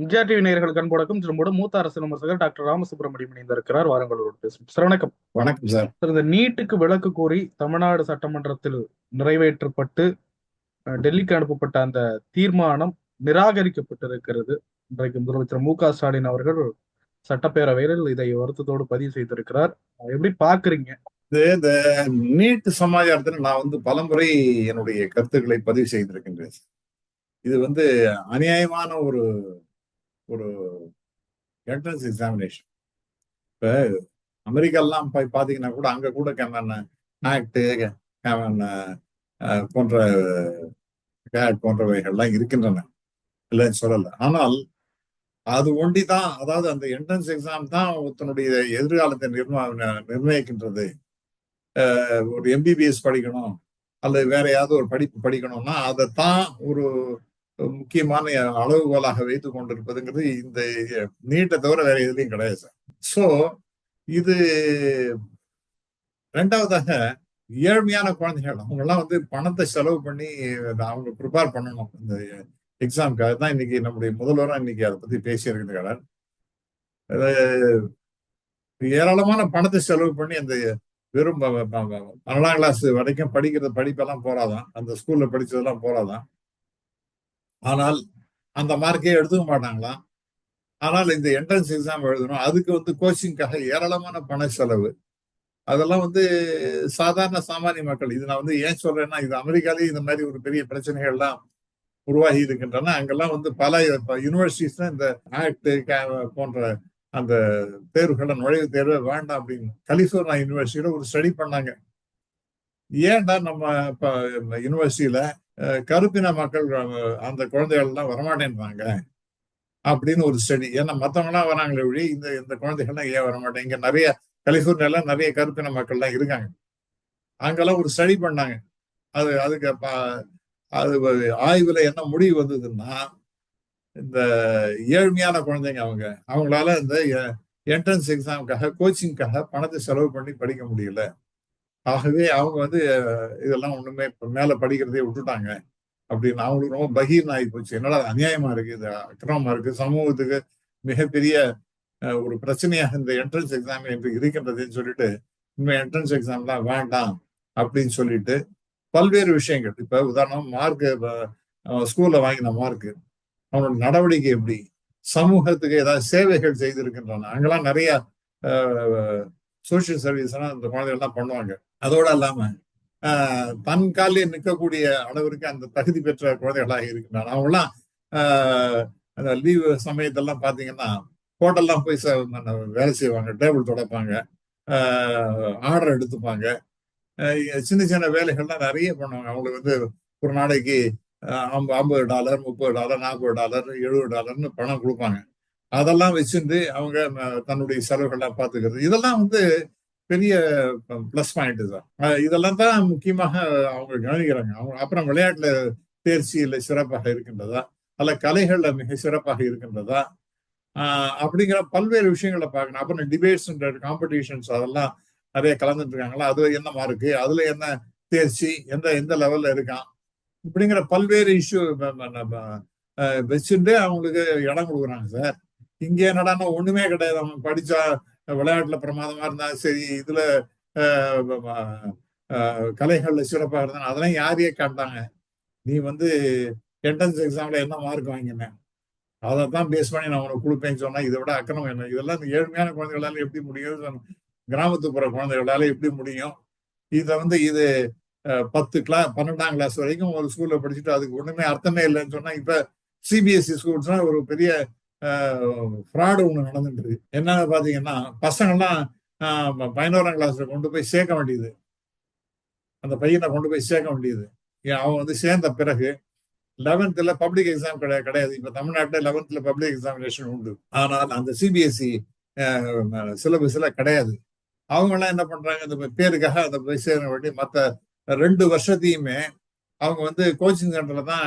MGR TV நேயர்களுக்கு அன்போடக்கும் திரும்போடு மூத்த அரசு விமர்சகர் டாக்டர் ராமசுப்ரமணியம் இணைந்திருக்கிறார். வாரங்களோடு பேசும் சார். வணக்கம். வணக்கம் சார். இந்த நீட்டுக்கு விலக்கு கோரி தமிழ்நாடு சட்டமன்றத்தில் நிறைவேற்றப்பட்டு டெல்லிக்கு அனுப்பப்பட்ட அந்த தீர்மானம் நிராகரிக்கப்பட்டிருக்கிறது. இன்றைக்கு முதலமைச்சர் மு.க.ஸ்டாலின் அவர்கள் சட்டப்பேரவையில் இதை வருத்தத்தோடு பதிவு செய்திருக்கிறார். எப்படி பாக்குறீங்க? இந்த நீட் சமாச்சாரத்தில் நான் பலமுறை என்னுடைய கருத்துக்களை பதிவு செய்திருக்கின்றேன். இது அநியாயமான ஒரு ஒரு என்ட்ரன்ஸ் எக்ஸாமினேஷன். இப்ப அமெரிக்காலாம் போய் பாத்தீங்கன்னா கூட அங்க கூட ஆக்ட் போன்ற போன்றவைகள்லாம் இருக்கின்றன, இல்லைன்னு சொல்லல. ஆனால் அது ஒண்டிதான், அதாவது அந்த என்ட்ரன்ஸ் எக்ஸாம் தான் தன்னுடைய எதிர்காலத்தை நிர்ணயிக்கின்றது. ஒரு எம்பிபிஎஸ் படிக்கணும் அல்லது வேற ஏதாவது ஒரு படிப்பு படிக்கணும்னா அதைத்தான் ஒரு முக்கியமான அளவுகோலாக வைத்துக் கொண்டிருப்பதுங்கிறது இந்த நீட்டை தவிர வேற எதுலையும் கிடையாது சார். சோ இது ரெண்டாவதாக ஏழ்மையான குழந்தைகள் அவங்க எல்லாம் பணத்தை செலவு பண்ணி அவங்க ப்ரிப்பேர் பண்ணணும் இந்த எக்ஸாமுக்காக தான். இன்னைக்கு நம்முடைய முதல்வரும் இன்னைக்கு அதை பத்தி பேசியிருக்கிறார். ஏராளமான பணத்தை செலவு பண்ணி அந்த வெறும் 12ஆம் கிளாஸ் வரைக்கும் படிக்கிற படிப்பெல்லாம் போறாதான், அந்த ஸ்கூல்ல படிச்சதெல்லாம் போறாதான். ஆனால் அந்த மார்க்கே எடுத்துக்க மாட்டாங்களாம். ஆனால் இந்த என்ட்ரன்ஸ் எக்ஸாம் எழுதணும், அதுக்கு கோச்சிங்காக ஏராளமான பண செலவு. அதெல்லாம் சாதாரண சாமானிய மக்கள். இது நான் ஏன் சொல்றேன்னா, இது அமெரிக்காலேயே இந்த மாதிரி ஒரு பெரிய பிரச்சனைகள்லாம் உருவாகி இருக்கின்றன. அங்கெல்லாம் பல யூனிவர்சிட்டிஸ்ல இந்த ஆக்ட் போன்ற அந்த தேர்வுகளை, நுழைவுத் தேர்வு வேண்டாம் அப்படின்னு கலிபோர்னியா யூனிவர்சிட்டியில ஒரு ஸ்டடி பண்ணாங்க. ஏன்டா நம்ம இப்ப யூனிவர்சிட்டியில கருப்பின மக்கள் அந்த குழந்தைகள் எல்லாம் வரமாட்டேன்றாங்க அப்படின்னு ஒரு ஸ்டடி. ஏன்னா மத்தவங்க எல்லாம் வராங்களே ஒழி இந்த குழந்தைகள்லாம் ஏன் வரமாட்டேன். இங்க நிறைய கலிபோர்னியால நிறைய கருப்பின மக்கள் எல்லாம் இருக்காங்க. அங்கெல்லாம் ஒரு ஸ்டடி பண்ணாங்க. அதுக்கு அது ஆய்வுல என்ன முடிவு வந்ததுன்னா, இந்த ஏழ்மையான குழந்தைங்க அவங்களால இந்த என்ட்ரன்ஸ் எக்ஸாமுக்காக கோச்சிங்காக பணத்தை செலவு பண்ணி படிக்க முடியல. ஆகவே அவங்க இதெல்லாம் ஒண்ணுமே மேல படிக்கிறதே விட்டுட்டாங்க அப்படின்னு அவங்களுக்கு ரொம்ப பகீர்னு ஆகி போச்சு. என்னடா அநியாயமா இருக்கு, இது அக்கிரமமா இருக்கு, சமூகத்துக்கு மிகப்பெரிய ஒரு பிரச்சனையாக இந்த என்ட்ரன்ஸ் எக்ஸாம் என்று இருக்கின்றதுன்னு சொல்லிட்டு இனிமே என்ட்ரன்ஸ் எக்ஸாம்லாம் வேண்டாம் அப்படின்னு சொல்லிட்டு பல்வேறு விஷயங்கள், இப்ப உதாரணம் மார்க், ஸ்கூல்ல வாங்கின மார்க், அவனோட நடவடிக்கை எப்படி, சமூகத்துக்கு ஏதாவது சேவைகள் செய்திருக்கின்றன. அங்கெல்லாம் நிறைய சோசியல் சர்வீஸ் எல்லாம் இந்த குழந்தைகள்லாம் பண்ணுவாங்க. அதோட இல்லாம தன் காலிலே நிற்கக்கூடிய அளவிற்கு அந்த தகுதி பெற்ற குழந்தைகளாக இருக்கின்றன. அவங்கெல்லாம் அந்த லீவு சமயத்தெல்லாம் பாத்தீங்கன்னா ஹோட்டல்லாம் போய் வேலை செய்வாங்க, டேபிள் துடைப்பாங்க, ஆர்டர் எடுத்துப்பாங்க, சின்ன சின்ன வேலைகள்லாம் நிறைய பண்ணுவாங்க. அவங்களுக்கு ஒரு நாளைக்கு $50, $30, $40, $70 பணம் கொடுப்பாங்க. அதெல்லாம் வச்சிருந்து அவங்க தன்னுடைய செலவுகள்லாம் பார்த்துக்கிறது. இதெல்லாம் பெரிய பிளஸ் பாயிண்ட் தான். இதெல்லாம் தான் முக்கியமாக அவங்க கவனிக்கிறாங்க. அவங்க அப்புறம் விளையாட்டுல தேர்ச்சி இல்லை சிறப்பாக இருக்கின்றதா, அல்ல கலைகள்ல மிக சிறப்பாக இருக்கின்றதா, அப்படிங்கிற பல்வேறு விஷயங்களை பார்க்கணும். அப்புறம் டிபேட்ஸ், காம்படிஷன்ஸ் அதெல்லாம் நிறைய கலந்துட்டு இருக்காங்களா, அதுல என்ன மார்க்கு, அதுல என்ன தேர்ச்சி, எந்த லெவல்ல இருக்கான், இப்படிங்கிற பல்வேறு இஷ்யூ வச்சுட்டு அவங்களுக்கு இடம் கொடுக்குறாங்க சார். இங்க என்னடான்னா ஒண்ணுமே கிடையாது. அவங்க படிச்சா விளையாட்டுல பிரமாதமா இருந்தா சரி, இதுல கலைகள்ல சிறப்பாக இருந்தா அதெல்லாம் யாரையே காட்டாங்க. நீ என்ட்ரன்ஸ் எக்ஸாம்ல என்ன மார்க் வாங்கினேன், அதைத்தான் பேஸ் பண்ணி நான் உனக்கு கொடுப்பேன்னு சொன்னா இதை விட அக்கறம் என்ன? இதெல்லாம் இந்த ஏழ்மையான குழந்தைகளால எப்படி முடியும், கிராமத்துப்புற குழந்தைகளால எப்படி முடியும்? இது 12ஆம் கிளாஸ் வரைக்கும் ஒரு ஸ்கூல்ல படிச்சுட்டு அதுக்கு ஒண்ணுமே அர்த்தமே இல்லைன்னு சொன்னா, இப்ப சிபிஎஸ்இ ஸ்கூல்ஸ்னா ஒரு பெரிய ஃப்ராடு ஒண்ணு நடந்துட்டு இருக்கு. என்னன்னு பாத்தீங்கன்னா, பசங்கள்லாம் 11ஆம் கிளாஸ்ல கொண்டு போய் சேர்க்க வேண்டியது, அந்த பையனை கொண்டு போய் சேர்க்க வேண்டியது. அவன் சேர்ந்த பிறகு 11th பப்ளிக் எக்ஸாம் கிடையாது. இப்ப தமிழ்நாட்டில் 11th பப்ளிக் எக்ஸாமினேஷன் உண்டு, ஆனால் அந்த சிபிஎஸ்இ சிலபஸ்ல கிடையாது. அவங்க எல்லாம் என்ன பண்றாங்க, இந்த பேருக்காக அந்த போய் சேர வேண்டி மற்ற 2 வருஷத்தையுமே அவங்க கோச்சிங் சென்டர்ல தான்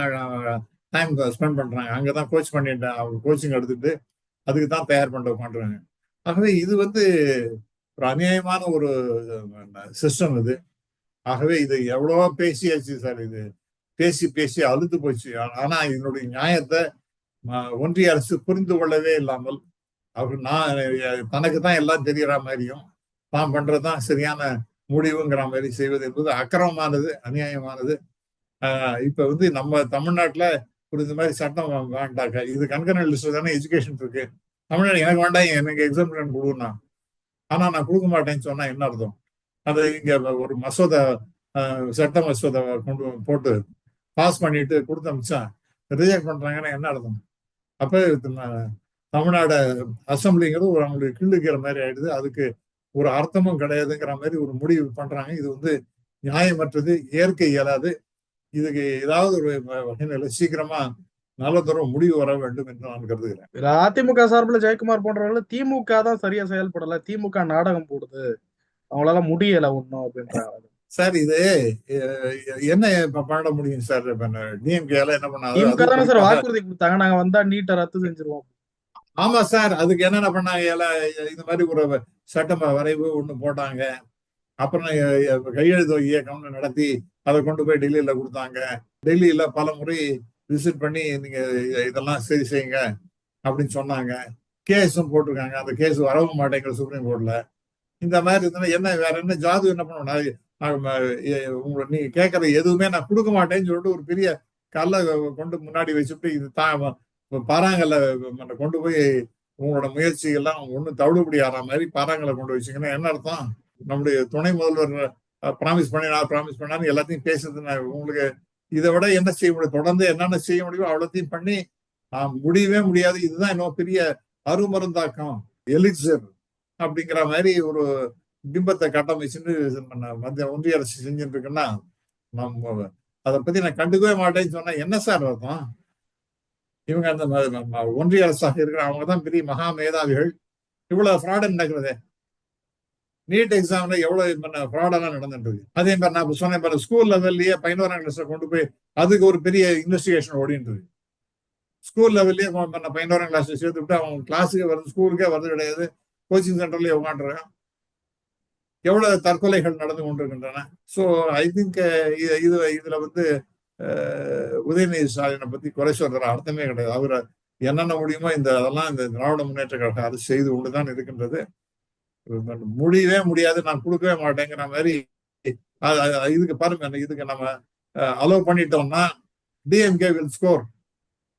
டைம் ஸ்பெண்ட் பண்றாங்க. அங்கதான் கோச் பண்ணிட்டு அவங்க கோச்சிங் எடுத்துட்டு அதுக்கு தான் தயார் பண்ணிட்டு உட்காந்துறாங்க. ஆகவே இது ஒரு அநியாயமான ஒரு சிஸ்டம் இது. ஆகவே இது எவ்வளவோ பேசியாச்சு சார். இது பேசி பேசி அழுத்து போச்சு. ஆனா இதனுடைய நியாயத்தை ஒன்றிய அரசு புரிந்து கொள்ளவே இல்லாமல் அவர் தனக்கு தான் எல்லாம் தெரியற மாதிரியும் தான் பண்றதுதான் சரியான முடிவுங்கிற மாதிரி செய்வது என்பது அக்கிரமமானது, அநியாயமானது. இப்ப நம்ம தமிழ்நாட்டுல ஒரு இந்த மாதிரி சட்டம் வேண்டாக்க, இது கண்கரண்ட் லிஸ்ட் தானே எஜுகேஷன் இருக்கு. தமிழ்நாடு எனக்கு வேண்டாம், எனக்கு எக்ஸாம்பிள் கொடுக்கணும், ஆனா நான் கொடுக்க மாட்டேன்னு சொன்னா என்ன அர்த்தம்? அது இங்க ஒரு மசோதா, சட்ட மசோதா கொண்டு போட்டு பாஸ் பண்ணிட்டு கொடுத்து அமிச்சா ரிஜெக்ட் பண்றாங்கன்னா என்ன அர்த்தம்? அப்ப தமிழ்நாடு அசம்பிளிங்கிறது ஒரு அவங்களுக்கு கிள்ளுக்கிற மாதிரி ஆயிடுது. அதுக்கு ஒரு அர்த்தமும் கிடையாதுங்கிற மாதிரி ஒரு முடிவு பண்றாங்க. இது நியாயமற்றது, இயற்கை இயலாது. இதுக்கு ஏதாவது ஒரு வகையில சீக்கிரமா நல்ல தூரம் முடிவு வர வேண்டும் என்று நான் கருதுகிறேன். அதிமுக சார்பில் ஜெயக்குமார் போன்றவர்கள் திமுக தான் சரியா செயல்படல, திமுக நாடகம் போடுது, அவங்களால முடியல ஒண்ணும் அப்படின்றாங்க. சார் இது என்ன பண்ண முடியும் சார்? டிஎம்கேல என்ன பண்ணாங்க? திமுக தானே சார் வாக்குறுதி கொடுத்தாங்க, நாங்க வந்தா நீட்டை ரத்து செஞ்சிருவோம். ஆமா சார், அதுக்கு என்னென்ன பண்ணாங்க? இந்த மாதிரி ஒரு சட்ட வரைவு ஒண்ணு போட்டாங்க. அப்புறம் கையெழுத்து இயக்கம்னு நடத்தி அதை கொண்டு போய் டெல்லியில கொடுத்தாங்க. டெல்லியில பல முறை விசிட் பண்ணி நீங்க இதெல்லாம் சரி செய்யுங்க அப்படின்னு சொன்னாங்க. கேஸும் போட்டிருக்காங்க. அந்த கேஸ் வரவும் மாட்டேங்கிற சுப்ரீம் கோர்ட்ல. இந்த மாதிரி இருந்தா என்ன, வேற என்ன ஜாது என்ன பண்ணணும்? நீங்க கேட்கற எதுவுமே நான் கொடுக்க மாட்டேன்னு சொல்லிட்டு ஒரு பெரிய கல்லை கொண்டு முன்னாடி வச்சுட்டு இது தான் பாறாங்கல்ல கொண்டு போய் உங்களோட முயற்சிகள்லாம் ஒன்றும் தவிடுபடி ஆற மாதிரி பாறாங்கலை கொண்டு வச்சிங்கன்னா என்ன அர்த்தம்? நம்முடைய துணை முதல்வர் ப்ராமிஸ் பண்ணாரு எல்லாத்தையும் பேசுறது. உங்களுக்கு இதை விட என்ன செய்ய முடியும்? தொடர்ந்து என்னென்ன செய்ய முடியுமோ அவ்வளோத்தையும் பண்ணி முடியவே முடியாது. இதுதான் இன்னும் பெரிய அருமருந்தாக்கம், எலிக்சர் அப்படிங்கிற மாதிரி ஒரு பிம்பத்தை கட்டமைச்சுன்னு மத்திய ஒன்றிய அரசு செஞ்சுட்டு இருக்குன்னா நம்ம அதை பத்தி நான் கண்டுக்கவே மாட்டேன்னு சொன்னா என்ன சார் அர்த்தம்? இவங்க அந்த ஒன்றிய அரசாக இருக்கிற அவங்க தான் பெரிய மகா மேதாவிகள். இவ்வளவு ஃப்ராட் நடக்குது. நீட் எக்ஸாம்ல எவ்வளவு ஃப்ராடெல்லாம் நடந்துட்டு இருக்கு. அதே மாதிரி நான் சொன்னேன், ஸ்கூல் லெவல்லயே 11ஆம் கிளாஸ்ல கொண்டு போய் அதுக்கு ஒரு பெரிய இன்வெஸ்டிகேஷன் ஓடிட்டு இருக்கு. ஸ்கூல் லெவல்லயே 11ஆம் கிளாஸ்ல சேர்த்து விட்டு அவங்க கிளாஸுக்கு வருது, ஸ்கூலுக்கே வருது கிடையாது, கோச்சிங் சென்டர்லயே உட்காந்துருக்கான். எவ்வளவு தற்கொலைகள் நடந்து கொண்டிருக்கின்றன. ஸோ ஐ திங்க் இதுல உதயநிதி ஸ்டாலினை பத்தி குறை சொல்ற அர்த்தமே கிடையாது. அவர் என்னென்ன முடியுமோ அதெல்லாம் இந்த திராவிட முன்னேற்ற கழக அரசு செய்து கொண்டுதான் இருக்கின்றது. முடியவே முடியாது, நான் கொடுக்கவே மாட்டேங்கிற மாதிரி இதுக்கு பாருங்க, இதுக்கு நம்ம அலோவ் பண்ணிட்டோம்னா டிஎம்கே வில் ஸ்கோர்.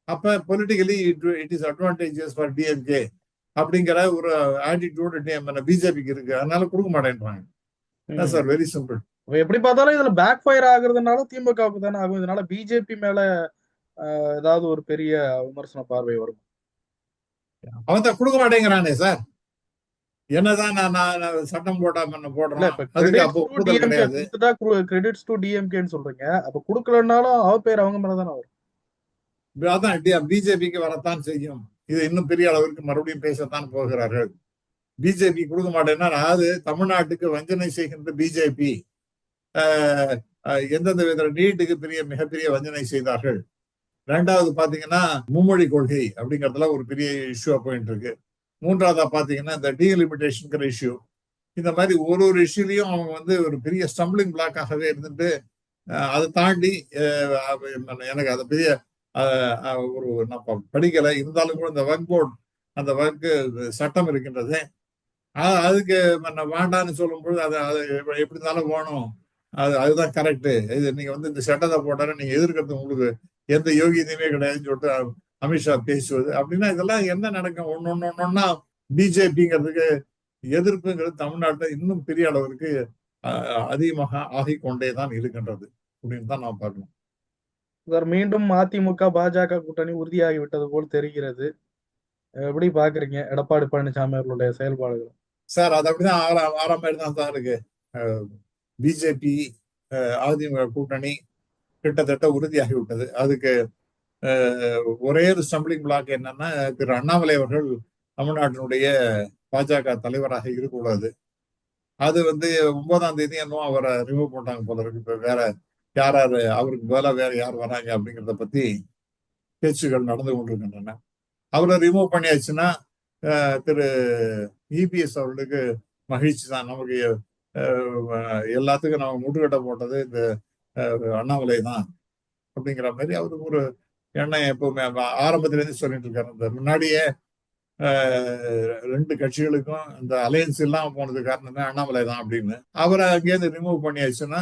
அப்ப politically it is advantages for DMK அப்படிங்கிற ஒரு ஆட்டிடியூட் பிஜேபிக்கு இருக்கு. அதனால கொடுக்க மாட்டேன்றாங்க சார். Very simple. எப்படி பார்த்தாலும் இதுல பேக் ஃபயர் ஆகுறதுனால திமுகவுக்கு தானே ஆகும். இதனால பிஜேபி மேல ஏதாவது ஒரு பெரிய விமர்சன பார்வை வரும். அவன் தான் கொடுக்க மாட்டேங்கிறானே சார். என்னதான் நான் சட்டம் போடுறேன். கிரெடிட்ஸ் டு டிஎம்கேன்னு சொல்றீங்க, அப்ப கொடுக்கலனாலும் அவ பேர் அவங்க மேலதானே வரும். அதான் பிஜேபிக்கு வரத்தான் செய்யும். இது இன்னும் பெரிய அளவிற்கு மறுபடியும் பேசத்தான் போகிறார்கள். பிஜேபி கொடுக்க மாட்டேன்னா அது தமிழ்நாட்டுக்கு வஞ்சனை செய்கின்ற பிஜேபி எந்தெந்த வித நீட்டுக்கு மிகப்பெரிய வஞ்சனை செய்தார்கள். ரெண்டாவது பாத்தீங்கன்னா மும்மொழி கொள்கை அப்படிங்கறதுல ஒரு பெரிய இஷ்யூவா போயிட்டு இருக்கு. மூன்றாவதா பாத்தீங்கன்னா இந்த டீலிமிட்டேஷன் இஷ்யூ. இந்த மாதிரி ஒரு இஷ்யூலையும் அவங்க ஒரு பெரிய ஸ்டம்பிளிங் பிளாக்காகவே இருந்துட்டு அதை தாண்டி எனக்கு அதை பெரிய ஒரு நான் படிக்கலை, இருந்தாலும் கூட இந்த வக்ஃப் போர்டு அந்த வக்ஃப் சட்டம் இருக்கின்றது, அதுக்கு வேண்டான்னு சொல்லும்போது அது எப்படி இருந்தாலும் வேணும், அதுதான் கரெக்டு. இது நீங்க இந்த சட்டத்தை போட்டாலும் நீங்க எதிர்க்கிறது உங்களுக்கு எந்த யோகியதையுமே கிடையாதுன்னு சொல்லிட்டு அமித்ஷா பேசுவது அப்படின்னா இதெல்லாம் என்ன நடக்கும்? ஒன்னொன்னா பிஜேபிங்கிறதுக்கு எதிர்ப்புங்கிறது தமிழ்நாட்டில் இன்னும் பெரிய அளவிற்கு அதிகமாக ஆகிக்கொண்டேதான் இருக்கின்றது அப்படின்னு தான் நான் பார்க்கணும். சார், மீண்டும் அதிமுக பாஜக கூட்டணி உறுதியாகி விட்டது போல் தெரிகிறது. எப்படி பாக்குறீங்க எடப்பாடி பழனிசாமி அவர்களுடைய செயல்பாடுகள்? சார் அது அப்படிதான் ஆற மாதிரி தான் இருக்கு. பிஜேபி அதிமுக கூட்டணி கிட்டத்தட்ட உறுதியாகிவிட்டது. அதுக்கு ஒரே ஒரு ஸ்டம்பிளிங் பிளாக் என்னன்னா, திரு அண்ணாமலை அவர்கள் தமிழ்நாட்டினுடைய பாஜக தலைவராக இருக்கக்கூடாது. அது 9ஆம் தேதி என்னவோ அவரை ரிமூவ் பண்ணாங்க போல இருக்கு. இப்ப வேற யார் அவருக்கு பதிலா வேற யார் வராங்க அப்படிங்கிறத பத்தி பேச்சுகள் நடந்து கொண்டிருக்கின்றன. அவரை ரிமூவ் பண்ணியாச்சுன்னா திரு இபிஎஸ் அவர்களுக்கு மகிழ்ச்சி தான். நமக்கு எல்லாத்துக்கும் நம்ம முட்டுக்கட்டை போட்டது இந்த அண்ணாமலை தான் அப்படிங்கிற மாதிரி அவருக்கு ஒரு ஏன்னா எப்பவுமே ஆரம்பத்துல இருந்து சொல்லிட்டு இருக்காரு. இந்த முன்னாடியே ரெண்டு கட்சிகளுக்கும் இந்த அலையன்ஸ் இல்லாம போனது காரணமே அண்ணாமலை தான் அப்படின்னு. அவரை அங்கேயிருந்து ரிமூவ் பண்ணியாச்சுன்னா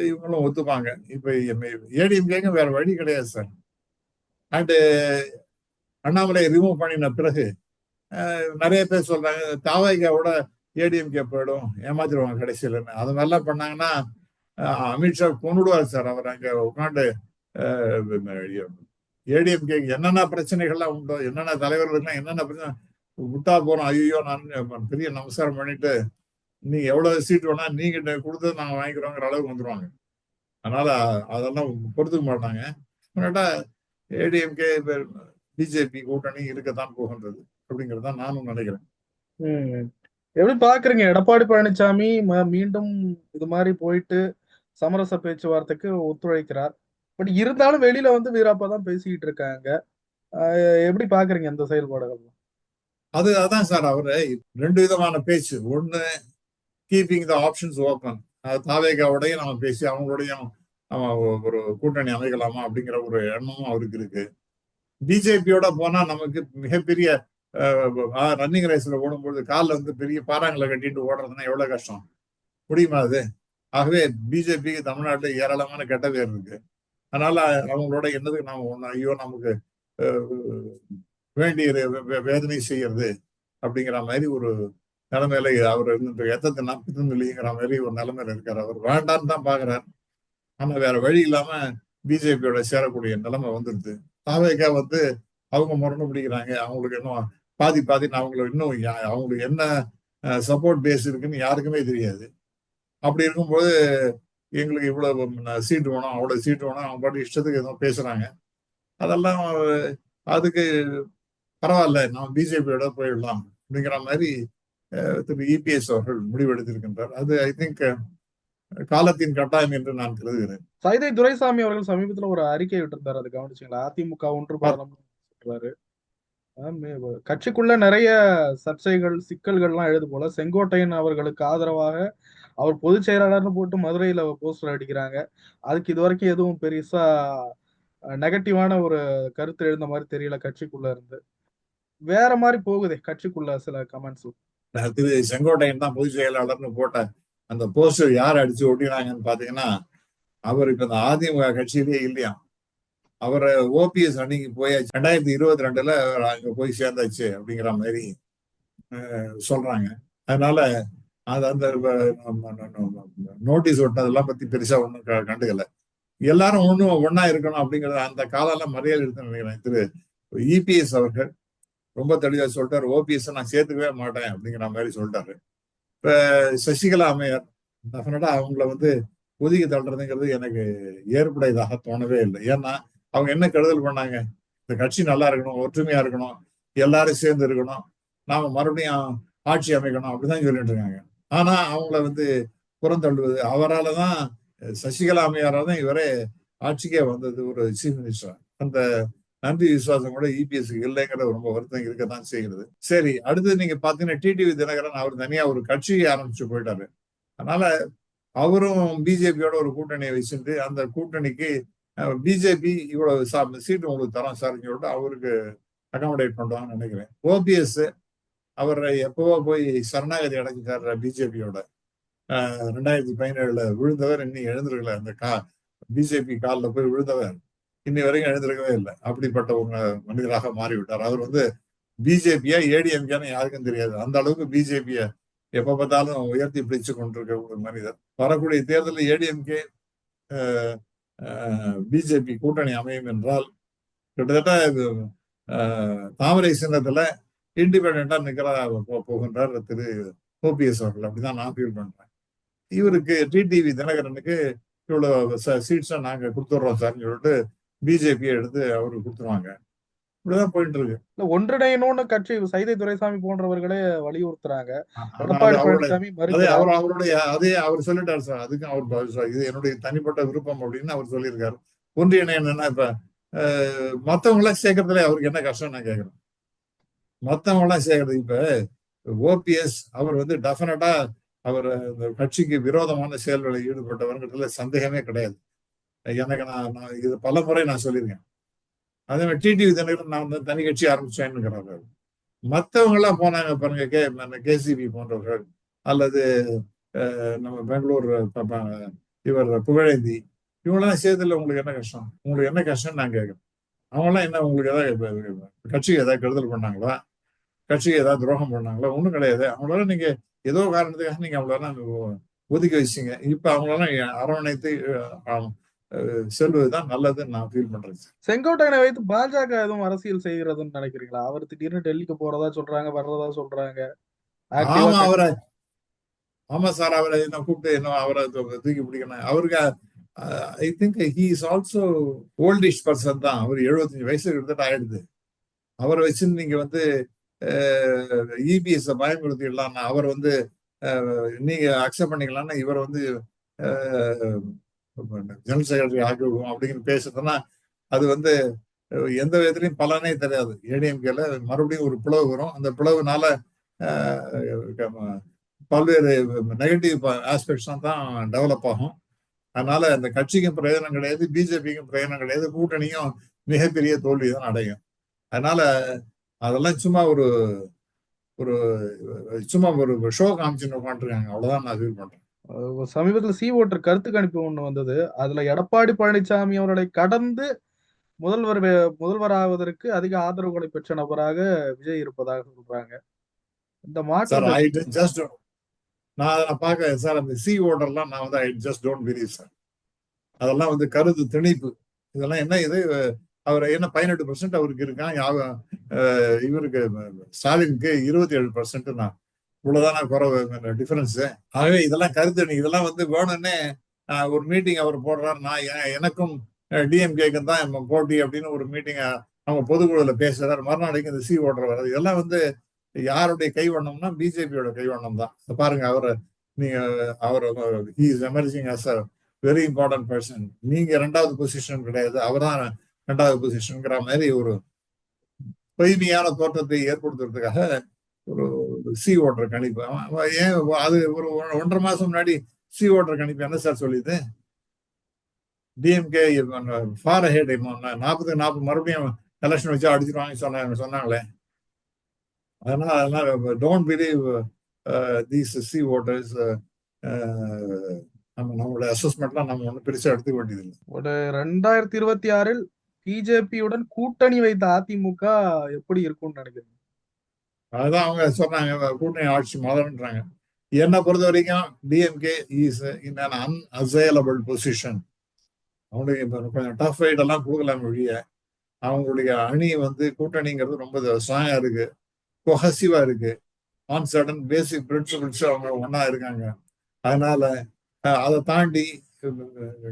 இவங்களும் ஒத்துப்பாங்க. இப்ப ஏடிஎம்கேங்க வேற வழி கிடையாது சார். அண்ட் அண்ணாமலை ரிமூவ் பண்ணின பிறகு நிறைய பேர் சொல்றாங்க தாவைக்காவோட ஏடிஎம்கே போயிடும், ஏமாத்திடுவாங்க கடைசியிலன்னு. அது மாதிரிலாம் பண்ணாங்கன்னா அமித்ஷா கொண்டுடுவார் சார். அவர் அங்க உட்காந்து ஏடிஎம்கே என்னென்ன பிரச்சனைகள்லாம் உண்டோ, என்னென்ன தலைவர்களுக்குலாம் என்னென்ன பிரச்சனை விட்டா போறோம், ஐயோ நான் பெரிய நமஸ்காரம் பண்ணிட்டு நீங்க எவ்வளவு சீட் வேணா நீங்க கொடுத்தது நாங்க வாங்கிக்கிறோங்கிற அளவுக்கு வந்துருவாங்க. அதனால அதெல்லாம் பொறுத்துக்க மாட்டாங்க. ஏடிஎம்கே பிஜேபி கூட்டணி இருக்கத்தான் போகின்றது அப்படிங்கறதான் நானும் நினைக்கிறேன். எப்படி பாக்குறீங்க? எடப்பாடி பழனிசாமி மீண்டும் இது மாதிரி போயிட்டு சமரச பேச்சுவார்த்தைக்கு ஒத்துழைக்கிறார். பட் இருந்தாலும் வெளியில வந்து வீராப்பா தான் பேசிக்கிட்டு இருக்காங்க. எப்படி பாக்குறீங்க அந்த செயல்பாடுகள்? அதான் சார், அவரு ரெண்டு விதமான பேச்சு. ஒண்ணு, கீப்பிங் த ஆப்ஷன்ஸ் ஓப்பன். தாவேகாவோடையும் நம்ம பேசி அவங்களோடையும் ஒரு கூட்டணி அமைக்கலாமா அப்படிங்கிற ஒரு எண்ணமும் அவருக்கு இருக்கு. பிஜேபியோட போனா நமக்கு மிகப்பெரிய ரன்னிங் ரேஸ்ல ஓடும்போது காலில் வந்து பெரிய பாறாங்களை கட்டிட்டு ஓடுறதுன்னா எவ்வளவு கஷ்டம், முடியுமா அது? ஆகவே பிஜேபிக்கு தமிழ்நாட்டில் ஏராளமான கெட்ட பேர் இருக்கு. அதனால அவங்களோட என்னதுக்கு நாம ஒண்ணு, ஐயோ நமக்கு வேண்டிய வேதனை செய்யறது அப்படிங்கிற மாதிரி ஒரு நிலைமையில அவர் எத்தத்தை நாற்பத்தி இல்லைங்கிற மாதிரி ஒரு நிலைமையில இருக்காரு. அவர் வேண்டான்னு தான் பாக்குறாரு. ஆனா வேற வழி இல்லாம பிஜேபியோட சேரக்கூடிய நிலைமை வந்துருது. தாவேகா வந்து அவங்க முரணு பிடிக்கிறாங்க. அவங்களுக்கு இன்னும் பாதின்னு அவங்களுக்கு இன்னும் அவங்களுக்கு என்ன சப்போர்ட் பேஸ் இருக்குன்னு யாருக்குமே தெரியாது. அப்படி இருக்கும்போது எங்களுக்கு இவ்வளவு சீட்டு வேணும், அவ்வளவு சீட்டு வேணும், அவங்க பாட்டு இஷ்டத்துக்கு எதுவும் பேசுறாங்க. அதெல்லாம் அதுக்கு பரவாயில்ல, நம்ம பிஜேபியோட போயிடலாம் அப்படிங்கிற மாதிரி திரு இபிஎஸ் அவர்கள் முடிவெடுத்திருக்கின்றார். அது ஐ திங்க் காலத்தின் கட்டாயம் என்று நான் கருதுகிறேன். சைதை துரைசாமி அவர்கள் சமீபத்துல ஒரு அறிக்கை விட்டிருந்தாரு, அது கவனிச்சீங்களா? அதிமுக ஒன்றுபடணும். கட்சிக்குள்ள நிறைய சர்ச்சைகள் சிக்கல்கள்லாம் எழுது போல. செங்கோட்டையன் அவர்களுக்கு ஆதரவாக அவர் பொதுச் செயலாளர்னு போட்டு மதுரையில போஸ்டர் அடிக்கிறாங்க. அதுக்கு இது வரைக்கும் எதுவும் பெருசா நெகட்டிவான ஒரு கருத்து எழுந்த மாதிரி தெரியல. கட்சிக்குள்ள இருந்து வேற மாதிரி போகுதே கட்சிக்குள்ள சில கமெண்ட்ஸ். திரு செங்கோட்டையன் தான் பொதுச் செயலாளர்னு போட்ட அந்த போஸ்டர் யார் அடிச்சு ஒட்டினாங்கன்னு பாத்தீங்கன்னா, அவர் இப்ப இந்த அதிமுக கட்சியிலேயே இல்லையா. அவர் ஓபிஎஸ் அன்னைக்கு போயாச்சு, 2022 அங்க போய் சேர்ந்தாச்சு அப்படிங்கிற மாதிரி சொல்றாங்க. அதனால அது அந்த நோட்டீஸ் ஒட்டினதெல்லாம் பத்தி பெருசா ஒன்றும் கண்டுக்கல. எல்லாரும் ஒன்னா இருக்கணும் அப்படிங்கறது அந்த காலம் மரியாதை எடுத்து நினைக்கிறேன். திரு இபிஎஸ் அவர்கள் ரொம்ப தெளிவா சொல்லிட்டாரு, ஓபிஎஸ் நான் சேர்த்துக்கவே மாட்டேன் அப்படிங்கிற மாதிரி சொல்லிட்டாரு. இப்ப சசிகலா அம்மையார் டெஃபினட்டா அவங்கள வந்து ஒதுக்கி தள்ளுறதுங்கிறது எனக்கு ஏற்புடையதாக தோணவே இல்லை. ஏன்னா அவங்க என்ன கெடுதல் பண்ணாங்க? இந்த கட்சி நல்லா இருக்கணும், ஒற்றுமையா இருக்கணும், எல்லாரும் சேர்ந்து இருக்கணும், நாம மறுபடியும் ஆட்சி அமைக்கணும் அப்படிதான் சொல்லிட்டு இருக்காங்க. ஆனா அவங்கள வந்து புறந்தள்ளுவது, அவரால் தான் சசிகலா அம்மையாரால் தான் இவரே ஆட்சிக்கே வந்தது ஒரு சீஃப் மினிஸ்டர். அந்த நன்றி விசுவாசம் கூட இபிஎஸ்க்கு இல்லைங்கிற ரொம்ப வருத்தம் இருக்கத்தான் செய்கிறது. சரி, அடுத்து நீங்க பாத்தீங்கன்னா டிடிவி தினகரன் அவர் தனியா ஒரு கட்சியை ஆரம்பிச்சு போயிட்டாரு. அதனால அவரும் பிஜேபியோட ஒரு கூட்டணியை வச்சுட்டு அந்த கூட்டணிக்கு பிஜேபி இவ்வளவு சீட்டு உங்களுக்கு தரோம் சார்ன்னு சொல்லிட்டு அவருக்கு அகாமடேட் பண்ணுவாங்கன்னு நினைக்கிறேன். ஓபிஎஸ் அவர் எப்பவோ போய் சரணாகதி அடைஞ்சிட்டார் பிஜேபியோட. 2017 விழுந்தவர் இன்னும் எழுந்திருக்கல. அந்த பிஜேபி காலில் போய் விழுந்தவர் இன்னி வரைக்கும் எழுந்திருக்கவே இல்லை. அப்படிப்பட்ட ஒரு மனிதராக மாறிவிட்டார். அவர் வந்து பிஜேபியா ஏடிஎம்கேன்னு யாருக்கும் தெரியாது. அந்த அளவுக்கு பிஜேபியை எப்ப பார்த்தாலும் உயர்த்தி பிடிச்சு கொண்டிருக்க ஒரு மனிதர். வரக்கூடிய தேர்தலில் ஏடிஎம்கே பிஜேபி கூட்டணி அமையும் என்றால் கிட்டத்தட்ட தாமரை சின்னத்துல இண்டிபெண்டா நிக்கிறா போகின்றார் திரு ஓபிஎஸ் அவர்கள். அப்படிதான் நான் ஃபீல் பண்றேன். இவருக்கு டிடிவி தினகரனுக்கு இவ்வளவு சீட்ஸா நாங்க கொடுத்துடுறோம் சார்ன்னு சொல்லிட்டு பிஜேபியை எடுத்து அவருக்கு கொடுத்துருவாங்க. இப்படிதான் போயிட்டு இருக்கு. ஒன்றிணையணும்னு கட்சி சைதை துரைசாமி போன்றவர்களே வலியுறுத்துறாங்க. அவருடைய அதே அவர் சொல்லிட்டாரு சார். அதுக்கும் அவர் இது என்னுடைய தனிப்பட்ட விருப்பம் அப்படின்னு அவர் சொல்லியிருக்காரு. ஒன்றிணையணும்னா இப்ப மத்தவங்க எல்லாம் சேர்க்கறதுல அவருக்கு என்ன கஷ்டம் நான் கேட்கிறேன். மத்தவங்க எல்லாம் சேர்க்கறது இப்ப ஓபிஎஸ் அவர் வந்து டெஃபினட்டா அவர் இந்த கட்சிக்கு விரோதமான செயல்களில் ஈடுபட்டவர்கிறதுல சந்தேகமே கிடையாது. எனக்கு நான் இது பல முறை நான் சொல்லியிருக்கேன். அதே மாதிரி டிடிவி தினகரன் நான் வந்து தனி கட்சி ஆரம்பிச்சேன்னு. மற்றவங்க எல்லாம் போனாங்க பாருங்க, கேசிபி போன்றவர்கள், அல்லது நம்ம பெங்களூர் இவர் புகழேந்தி, இவங்கெல்லாம் சேர்த்துல உங்களுக்கு என்ன கஷ்டம், உங்களுக்கு என்ன கஷ்டம் நான் கேட்கிறேன். அவங்கெல்லாம் என்ன உங்களுக்கு ஏதாவது கட்சிக்கு ஏதாவது கெடுதல் பண்ணாங்களா, கட்சிக்கு ஏதாவது துரோகம் பண்ணாங்களா? ஒண்ணும் கிடையாது. அவங்களால நீங்க ஏதோ காரணத்துக்காக நீங்க அவங்களெல்லாம் ஒதுக்கி வச்சீங்க. இப்ப அவங்களெல்லாம் அரவணைத்து செல்வதுதான் நல்லதுன்னு நான் ஃபீல் பண்றேன். செங்கோட்டையனை வைத்து பாஜக எதுவும் அரசியல் செய்கிறதுன்னு நினைக்கிறீங்களா? அவர் திடீர்னு டெல்லிக்கு போறதா சொல்றாங்க, வர்றதா சொல்றாங்க. ஆக்டிவா ஆமா அவரை ஆமா சார், அவரை என்ன கூப்பிட்டு என்ன அவரை தூக்கி பிடிக்கணும். அவருக்கு I think he is also oldish person தான். அவர் 75 வயசு கிட்டத்தட்ட ஆயிடுது. அவரை வச்சு நீங்க வந்து இபிஎஸ் பயன்படுத்திடலாம்னா, அவர் வந்து நீங்க அக்செப்ட் பண்ணிக்கலாம்னா, இவர் வந்து ஜெனரல் செக்ரட்டரி ஆக்கி விடுவோம் அப்படின்னு பேசுறதுன்னா, அது வந்து எந்த விதத்திலையும் பலனே தெரியாது. ஏடிஎம்கேல மறுபடியும் ஒரு பிளவு வரும். அந்த பிளவுனால பல்வேறு நெகட்டிவ் ஆஸ்பெக்ட்ஸ் தான் டெவலப் ஆகும். அதனால அந்த கட்சிக்கும் பிரயோஜனம் கிடையாது, பிஜேபிக்கும் பிரயோஜனம் கிடையாது, கூட்டணியும் மிகப்பெரிய தோல்வி தான் அடையும். அதனால அதெல்லாம் சும்மா ஒரு ஷோ காமிச்சுன்னு உட்காந்துருக்காங்க. அவ்வளவுதான் நான் ஃபீல் பண்றேன். சமீபத்தில் சி ஓட்டர் கருத்து கணிப்பு ஒண்ணு வந்தது. அதுல எடப்பாடி பழனிசாமி அவர்களை கடந்து முதல்வராவதற்கு அதிக ஆதரவுகளை பெற்ற நபராக விஜய் இருப்பதாக சொல்றாங்க. இந்த சார் மாற்றம் நான் பார்க்க சார், அந்த சி ஓட்டர்லாம் நான் வந்து I just don't believe sir. அதெல்லாம் வந்து கருத்து திணிப்பு. இதெல்லாம் என்ன இது, அவர் என்ன 18% அவருக்கு இருக்கான், இவருக்கு ஸ்டாலினுக்கு 27% தான். இவ்வளவுதான் குறைவு டிஃபரன்ஸ். ஆகவே இதெல்லாம் கருத்து, இதெல்லாம் வந்து வேணும்னே ஒரு மீட்டிங் அவர் போடுறாரு. நான் எனக்கும் டிஎம்கேக்கும் தான் போட்டி அப்படின்னு ஒரு மீட்டிங் அவங்க பொதுக்குழுல பேசுறாரு. மறுநாளைக்கு இந்த சி ஓட்டர் வர்றது, இதெல்லாம் வந்து யாருடைய கைவண்ணம்னா பிஜேபியோட கைவண்ணம் தான். பாருங்க, நீங்க அவர் emerging as a very important person. நீங்க 2வது பொசிஷன் கிடையாது, அவர் தான் 2வது பொசிஷன்ங்கிற மாதிரி ஒரு பொய்மையான தோற்றத்தை ஏற்படுத்துறதுக்காக ஒரு சி ஓட்டர் கணிப்பு. ஏன் அது ஒரு 1.5 மாசம் முன்னாடி சி ஓட்டர் கணிப்பு என்ன சார் சொல்லிது? டிஎம்கே ஃபார் ஹெட் 40 மறுபடியும் எலெக்ஷன் வச்சு அடிச்சிருவாங்க சொன்னாங்களே. அதனால don't believe these C voters. நம்மளோட அசஸ்மெண்ட்லாம் நம்ம ஒன்றும் பெருசா எடுத்துக்க வேண்டியதில்லை. ஒரு 2026 பிஜேபியுடன் கூட்டணி வைத்த அதிமுக எப்படி இருக்கும்னு நினைக்கிறீங்க? அதுதான் அவங்க சொன்னாங்க, கூட்டணி ஆட்சி மலர்ன்றாங்க. என்னை பொறுத்த வரைக்கும் DMK is in an unassailable position. அவங்களுக்கு கொஞ்சம் டஃப் ஃபைட் எல்லாம் கொடுக்கலாம் வழிய, அவங்களுடைய அணி வந்து கூட்டணிங்கிறது ரொம்ப ஸ்ட்ராங்கா இருக்கு, கொஹசிவா இருக்கு, ஆன் சடன் பேசிக் பிரின்சிபிள்ஸ் அவங்க ஒன்னா இருக்காங்க. அதனால அதை தாண்டி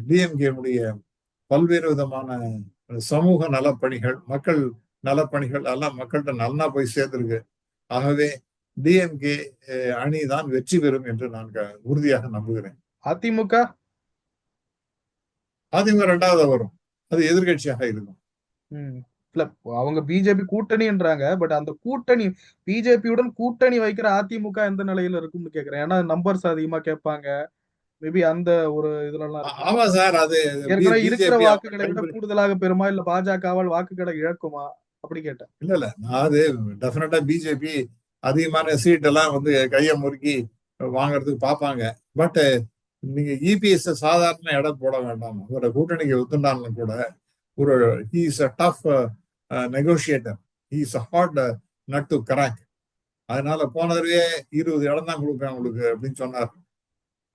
டிஎம்கேனுடைய பல்வேறு விதமான சமூக நலப்பணிகள், மக்கள் நலப்பணிகள் எல்லாம் மக்கள்கிட்ட நல்லா போய் சேர்ந்திருக்கு. ஆகவே டிஎம்கே அணி தான் வெற்றி பெறும் என்று நான் உறுதியாக நம்புகிறேன். அதிமுக 2வது வரும், அது எதிர்கட்சியாக இருக்கும். இல்ல, அவங்க பிஜேபி கூட்டணின்றாங்க. பட் அந்த கூட்டணி பிஜேபியுடன் கூட்டணி வைக்கிற அதிமுக எந்த நிலையில இருக்கும்னு கேக்குறேன். ஏன்னா நம்பர்ஸ் அதிகமா கேட்பாங்க. மேபி அந்த ஒரு இதுல ஆமா சார், அது ஏற்கனவே இருக்கிற வாக்குகளை விட கூடுதலாக பெறுமா, இல்ல பாஜகவால் வாக்குகளை இழக்குமா அப்படி கேட்டேன். இல்ல அது டெஃபினட்டா பிஜேபி அதிகமான சீட் எல்லாம் வந்து கையை முறுக்கி வாங்கறதுக்கு பார்ப்பாங்க. பட் நீங்க இபிஎஸ் சாதாரண இடம் போட வேண்டாம். அவரோட கூட்டணிக்கு ஒத்துண்டாலும் கூட ஒரு he is a tough negotiator. He is a hard nut to crack. அதனால போனதே 20 இடம் தான் கொடுப்பேன் உங்களுக்கு அப்படின்னு சொன்னார்.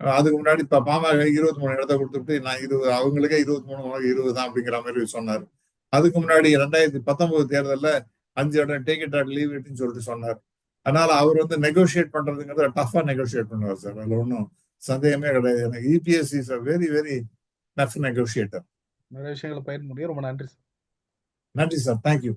அதுக்கு முன்னாடி இப்ப பாமக 23 இடத்தை கொடுத்துட்டு நான் 20, அவங்களுக்கே 23 20 தான் அப்படிங்கிற மாதிரி சொன்னார். அதுக்கு முன்னாடி 2019 தேர்தலில் 5 இடம் டேக் இட் ஆர் லீவ் இட்னு சொல்லிட்டு சொன்னார். அதனால அவர் வந்து நெகோசியேட் பண்றதுங்கிறத டஃபா நெகோசியேட் பண்ணுவார் சார். அதுல ஒன்றும் சந்தேகமே கிடையாது. எனக்கு EPS is a very very tough negotiator. நிறைய விஷயங்களை பயிர் முடியும். ரொம்ப நன்றி சார். நன்றி சார், தேங்க்யூ.